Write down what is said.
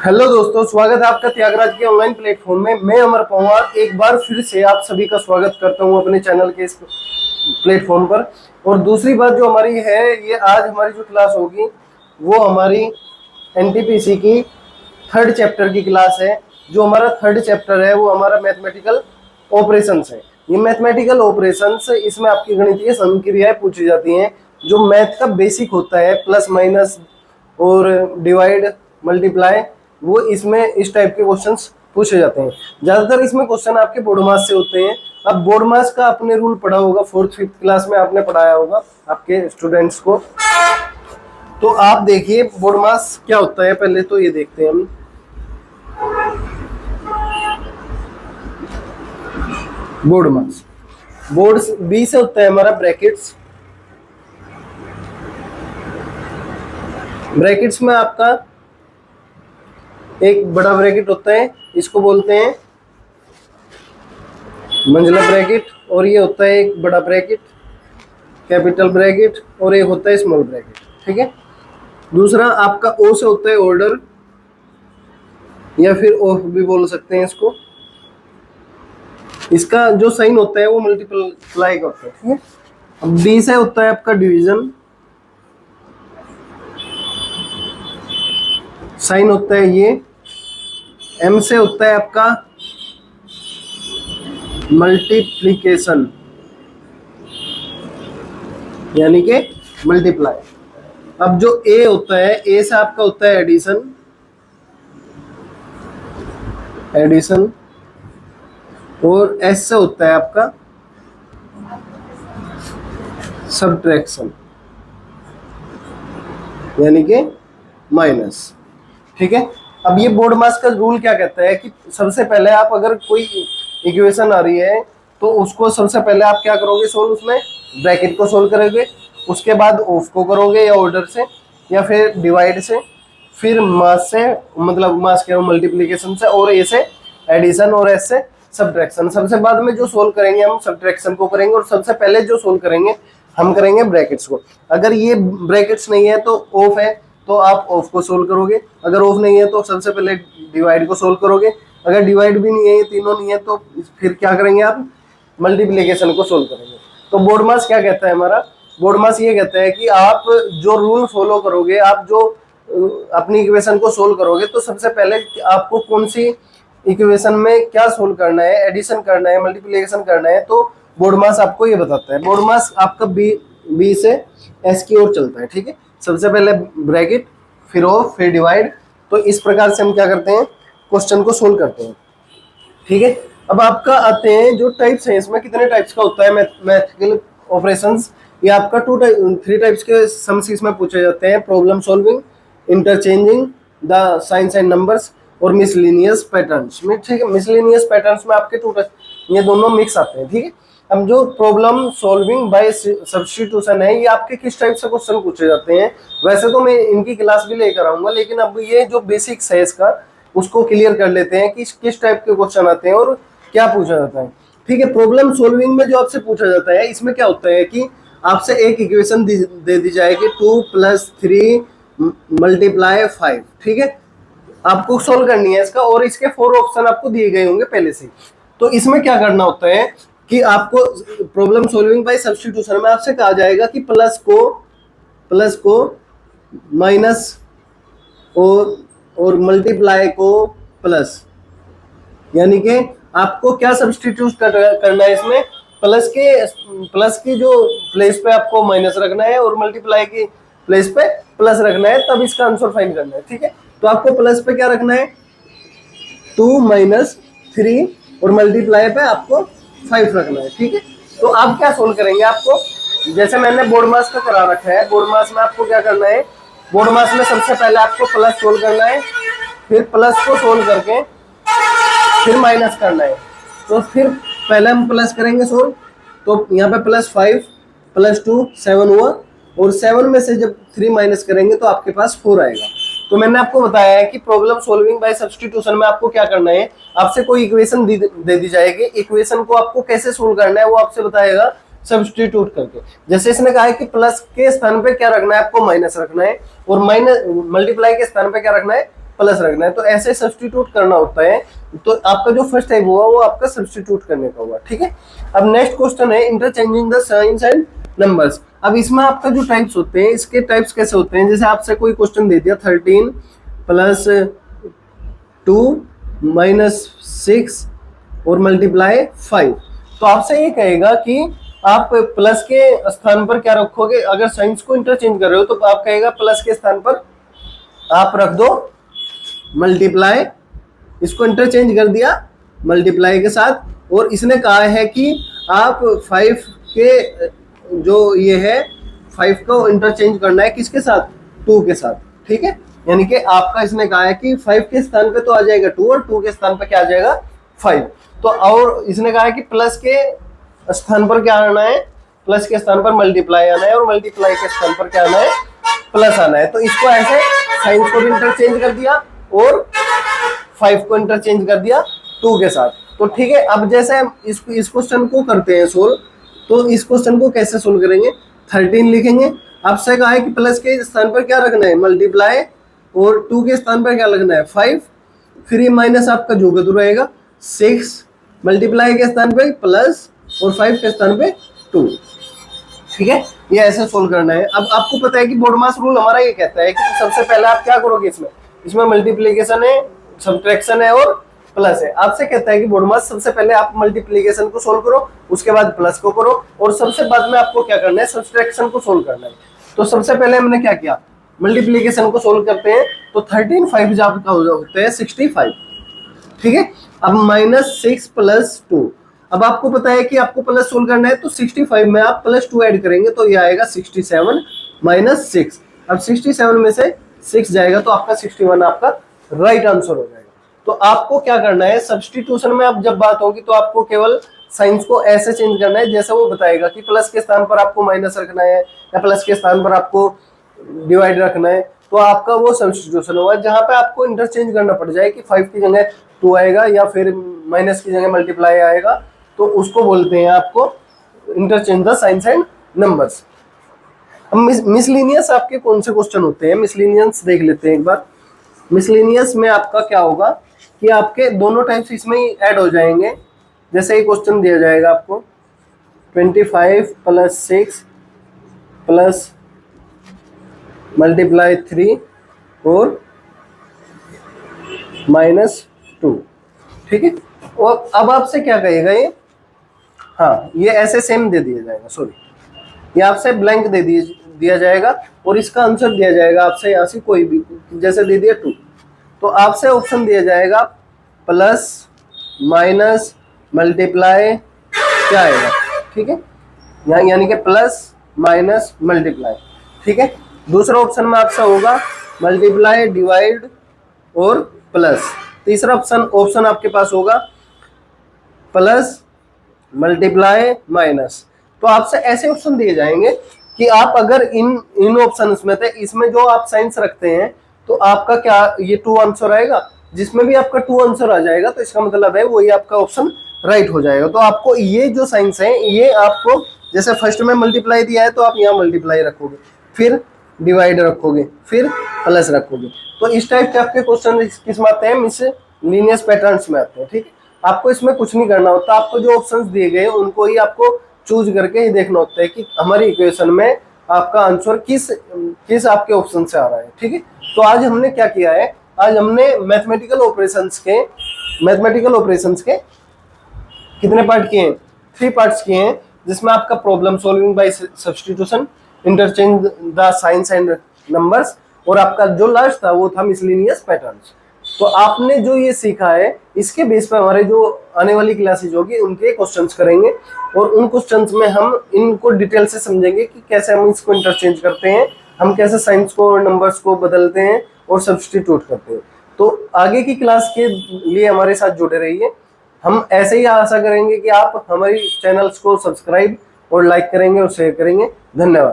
Hello दोस्तों, स्वागत है आपका त्यागराज के ऑनलाइन प्लेटफॉर्म में। मैं अमर पवार एक बार फिर से आप सभी का स्वागत करता हूं अपने चैनल के इस प्लेटफॉर्म पर। और दूसरी बात जो हमारी है, ये आज हमारी जो क्लास होगी वो हमारी एनटीपीसी की थर्ड चैप्टर की क्लास है। जो हमारा थर्ड चैप्टर है वो हमारा मैथमेटिकल ऑपरेशंस है। ये मैथमेटिकल ऑपरेशंस, इसमें आपकी गणितीय संक्रियाएं पूछी जाती हैं। जो मैथ का बेसिक होता है, प्लस माइनस और डिवाइड मल्टीप्लाई, वो इसमें इस टाइप के क्वेश्चंस पूछे जाते हैं। ज्यादातर इसमें क्वेश्चन आपके बोर्ड मास से होते हैं। अब बोर्ड मास का आपने रूल पढ़ा होगा, फोर्थ फिफ्थ क्लास में आपने पढ़ाया होगा आपके स्टूडेंट्स को। तो आप देखिए बोर्ड मास क्या होता है, पहले तो ये देखते हैं हम। बोर्ड मास, बोर्ड बी से होता है हमारा ब्रैकेट्स। ब्रैकेट्स में आपका एक बड़ा ब्रैकेट होता है, इसको बोलते हैं मंझला ब्रैकेट, और ये होता है एक बड़ा ब्रैकेट कैपिटल ब्रैकेट, और एक होता है स्मॉल ब्रैकेट। ठीक है। दूसरा आपका ओ से होता है ऑर्डर, या फिर ऑफ भी बोल सकते हैं इसको। इसका जो साइन होता है वो मल्टीप्लाई का होता है। ठीक है। अब डी से होता है आपका डिवीजन, साइन होता है ये। एम से होता है आपका मल्टीप्लिकेशन, यानी कि मल्टीप्लाई। अब जो ए होता है, ए से आपका होता है एडिशन, एडिशन। और एस से होता है आपका सब्ट्रैक्शन, यानी कि माइनस। ठीक है। अब ये बोर्ड मास का रूल क्या कहता है कि सबसे पहले आप अगर कोई इक्वेशन आ रही है तो उसको सबसे पहले आप क्या करोगे सोल्व, उसमें ब्रैकेट को सोल्व करोगे, उसके बाद ऑफ को करोगे या ऑर्डर से, या फिर डिवाइड से, फिर मास से, मतलब मास के मल्टीप्लिकेशन से, और ए से एडिशन, और एस से सब्ट्रैक्शन। सबसे बाद में जो सोल्व करेंगे हम सब्ट्रैक्शन को करेंगे, और सबसे पहले जो सोल्व करेंगे हम करेंगे ब्रैकेट्स को। अगर ये ब्रैकेट्स नहीं है तो ऑफ है तो आप ऑफ को सोल्व करोगे, अगर ऑफ नहीं है तो सबसे पहले डिवाइड को सोल्व करोगे, अगर डिवाइड भी नहीं है, ये तीनों नहीं है, तो फिर क्या करेंगे आप मल्टीप्लिकेशन को सोल्व करेंगे। तो बोर्ड मास क्या कहता है हमारा, बोर्ड मास ये कहता है कि आप जो रूल फॉलो करोगे, आप जो अपनी इक्वेशन को सोल्व करोगे, तो सबसे पहले आपको कौन सी इक्वेशन में क्या सोल्व करना है, एडिशन करना है, मल्टीप्लिकेशन करना है, तो बोर्ड मास आपको ये बताता है। बोर्ड मास आपका बी से एस की ओर चलता है। ठीक है। सबसे पहले ब्रैकेट, फिर ऑफ, फिर डिवाइड। तो इस प्रकार से हम क्या करते हैं, क्वेश्चन को सोल्व करते हैं। ठीक है। अब आपका आते हैं जो टाइप्स हैं, इसमें कितने टाइप्स का होता है मैथमेटिकल ऑपरेशंस। ये आपका थ्री टाइप्स के सम्स इसमें पूछे जाते हैं: problem solving, interchanging the signs and numbers, और मिसलिनियस पैटर्न्स में। ठीक है। मिसलिनियस पैटर्न्स में आपके ये दोनों मिक्स आते हैं। ठीक है। अब जो प्रॉब्लम सॉल्विंग बाय सब्स्टिट्यूशन है, ये आपके किस टाइप से क्वेश्चन पूछे जाते हैं। वैसे तो मैं इनकी क्लास भी लेकर आऊंगा, लेकिन अब ये जो बेसिक्स है इसका, उसको क्लियर कर लेते हैं कि किस टाइप के क्वेश्चन आते हैं और क्या पूछा जाता है। ठीक है। प्रॉब्लम सॉल्विंग में जो आपसे पूछा जाता है, इसमें क्या होता है कि आपसे एक इक्वेशन दे दी जाएगी, 2 + 3 × 5। ठीक है। आपको सोल्व करनी है इसका, और इसके 4 ऑप्शन आपको दिए गए होंगे पहले से। तो इसमें क्या करना होता है कि आपको प्रॉब्लम सॉल्विंग बाय सब्स्टिट्यूशन में आपसे कहा जाएगा कि प्लस को माइनस और मल्टीप्लाई को प्लस, यानी कि आपको क्या सब्स्टिट्यूट करना है इसमें, प्लस की जो प्लेस पे आपको माइनस रखना है, और मल्टीप्लाई की प्लेस पे प्लस रखना है, तब इसका आंसर फाइंड करना है। ठीक है। तो आपको प्लस पे क्या रखना है, 2 - 3, और मल्टीप्लाई पे आपको 5 रखना है। ठीक है। तो आप क्या सोल्व करेंगे, आपको जैसे मैंने बोर्ड मास का करा रखा है, बोर्ड मास में आपको क्या करना है, बोर्ड मास में सबसे पहले आपको प्लस सोल्व करना है, फिर प्लस को सोल्व करके फिर माइनस करना है। तो फिर पहले हम प्लस करेंगे सोल्व, तो यहाँ पे +5 + 2 7 हुआ, और 7 में से जब 3 माइनस करेंगे तो आपके पास 4 आएगा। तो मैंने आपको बताया है कि प्रॉब्लम सॉल्विंग बाय सब्स्टिट्यूशन में आपको क्या करना है, आपसे कोई इक्वेशन दे दी जाएगी, इक्वेशन को आपको कैसे सोल्व करना है वो आपसे बताएगा सब्स्टिट्यूट करके। जैसे इसने कहा है कि प्लस के स्थान पे क्या रखना है, आपको माइनस रखना है, और माइनस मल्टीप्लाई के स्थान पे क्या रखना है, प्लस रखना है। तो ऐसे सब्स्टिट्यूट करना होता है। तो आपका जो फर्स्ट टाइप हुआ वो आपका सब्स्टिट्यूट करने का हुआ, ठीक है। अब नेक्स्ट क्वेश्चन है interchanging the signs and numbers. अब इसमें आपका जो टाइप्स होते हैं, इसके टाइप्स कैसे होते हैं, जैसे आपसे कोई क्वेश्चन दे दिया 13 प्लस 2 माइनस 6 और मल्टीप्लाई 5, तो आपसे ये कहेगा कि आप प्लस के स्थान पर क्या रखोगे। अगर साइंस को इंटरचेंज कर रहे हो तो आप कहेगा प्लस के स्थान पर आप रख दो मल्टीप्लाई, इसको इंटरचेंज कर दिया मल्टीप्लाई के साथ, और इसने कहा है कि आप 5 के जो ये है 5 को इंटरचेंज करना है किसके साथ, 2 के साथ, ठीक है। यानी कि आपका इसने कहा है कि 5 के स्थान पे तो आ जाएगा 2 और 2 के स्थान पे क्या आ जाएगा 5। तो और इसने कहा है कि प्लस के स्थान पर क्या आना है, प्लस के स्थान पर मल्टीप्लाई आना है और मल्टीप्लाई के स्थान पर क्या आना है, प्लस आना है। तो इसको ऐसे साइंस को भी इंटरचेंज कर दिया और 5 को इंटरचेंज कर दिया 2 के साथ। तो ठीक है, अब जैसे हम इस क्वेश्चन को करते हैं सोल्व, तो इस क्वेश्चन को कैसे सोल्व करेंगे, 13 लिखेंगे। आपसे कहा है कि प्लस के स्थान पर क्या रखना है मल्टीप्लाई और 2 के स्थान पर क्या लगना है 5, फिर ये माइनस आपका जो का रहेगा 6, मल्टीप्लाई के स्थान पे प्लस और 5 के स्थान पे 2, ठीक है। ये ऐसे सोल्व करना है। अब आपको पता है कि बोर्डमास रूल हमारा ये कहता है कि सबसे पहले आप क्या करोगे, इसमें मल्टीप्लिकेशन है, सब्ट्रैक्शन है और प्लस है। आपसे कहता है कि बोर्डमास सबसे पहले आप मल्टीप्लिकेशन को सोल्व करो, उसके बाद प्लस को करो और सबसे बाद में आपको क्या करना है, सब्ट्रैक्शन को सोल्व करना है। तो सबसे पहले हमने क्या किया, मल्टीप्लिकेशन को सोल्व करते हैं। तो 13 5 आपका होता है 65, ठीक है। अब -6 + 2, अब आपको पता है कि आपको प्लस सोल्व करना है, तो 65 में आप +2 ऐड करेंगे तो ये आएगा 67 - 6। अब 67 में से 6 जाएगा तो आपका 61 आपका राइट आंसर हो जाएगा। तो आपको क्या करना है, सब्स्टिट्यूशन में अब जब बात होगी तो आपको केवल साइंस को ऐसे चेंज करना है जैसे वो बताएगा कि प्लस के स्थान पर आपको माइनस रखना है या प्लस के स्थान पर आपको डिवाइड रखना है। तो आपका वो सब्स्टिट्यूशन होगा जहां पे आपको इंटरचेंज करना पड़ जाए कि 5 की जगह 2 आएगा या फिर माइनस की जगह मल्टीप्लाई आएगा, तो उसको बोलते हैं आपको interchange the signs and numbers. अब मिसलिनियस आपके कौन से क्वेश्चन होते हैं, मिसलिनियस देख लेते हैं एक बार। मिसलिनियस में आपका क्या होगा कि आपके दोनों टाइप्स इसमें ही ऐड हो जाएंगे। जैसे ही क्वेश्चन दिया जाएगा आपको 25 + 6 प्लस मल्टीप्लाई 3 और -2, ठीक है। और अब आपसे क्या कहेगा ये, हाँ ये ऐसे सेम दे दिया जाएगा, सॉरी ये आपसे ब्लैंक दे दिया जाएगा और इसका आंसर दिया जाएगा आपसे यहाँ से कोई भी, जैसे दे दिया 2, तो आपसे ऑप्शन दिया जाएगा प्लस माइनस मल्टीप्लाई क्या आएगा, ठीक है, यहाँ यानी कि प्लस माइनस मल्टीप्लाई, ठीक है। दूसरा ऑप्शन में आपसे होगा मल्टीप्लाई डिवाइड और प्लस। तीसरा ऑप्शन आपके पास होगा प्लस मल्टीप्लाई माइनस। तो आपसे ऐसे ऑप्शन दिए जाएंगे कि आप अगर इन ऑप्शंस में थे, इसमें जो आप साइंस रखते हैं तो आपका क्या ये 2 आंसर आएगा, जिसमें भी आपका 2 आंसर आ जाएगा तो इसका मतलब है वही आपका ऑप्शन राइट हो जाएगा। तो आपको ये जो साइंस है ये आपको जैसे फर्स्ट में मल्टीप्लाई दिया है तो आप यहाँ मल्टीप्लाई रखोगे, फिर डिवाइड रखोगे, फिर प्लस रखोगे। तो इस टाइप के आपके क्वेश्चन किस में आते हैं, मिसलिनियस पैटर्न्स में आते हैं, ठीक है। आपको इसमें कुछ नहीं करना होता, आपको जो ऑप्शंस दिए गए उनको ही आपको चूज करके ही देखना होता है कि हमारी इक्वेशन में आपका आंसर किस आपके ऑप्शन से आ रहा है, ठीक है। तो आज हमने क्या किया है, आज हमने मैथमेटिकल ऑपरेशंस के कितने पार्ट किए हैं, 3 पार्ट्स किए हैं, जिसमें आपका problem solving by substitution, interchange the signs and numbers, और आपका जो लास्ट था वो था मिसलिनियस पैटर्न्स। तो आपने जो ये सीखा है इसके बेस पे हमारे जो आने वाली क्लासेज होगी उनके क्वेश्चंस करेंगे और उन क्वेश्चंस में हम इनको डिटेल से समझेंगे कि कैसे हम इसको इंटरचेंज करते हैं, हम कैसे साइंस को और नंबर्स को बदलते हैं और सब्स्टिट्यूट करते हैं। तो आगे की क्लास के लिए हमारे साथ जुड़े रहिए। हम ऐसे ही आशा करेंगे कि आप हमारी चैनल्स को सब्सक्राइब और लाइक करेंगे और शेयर करेंगे। धन्यवाद।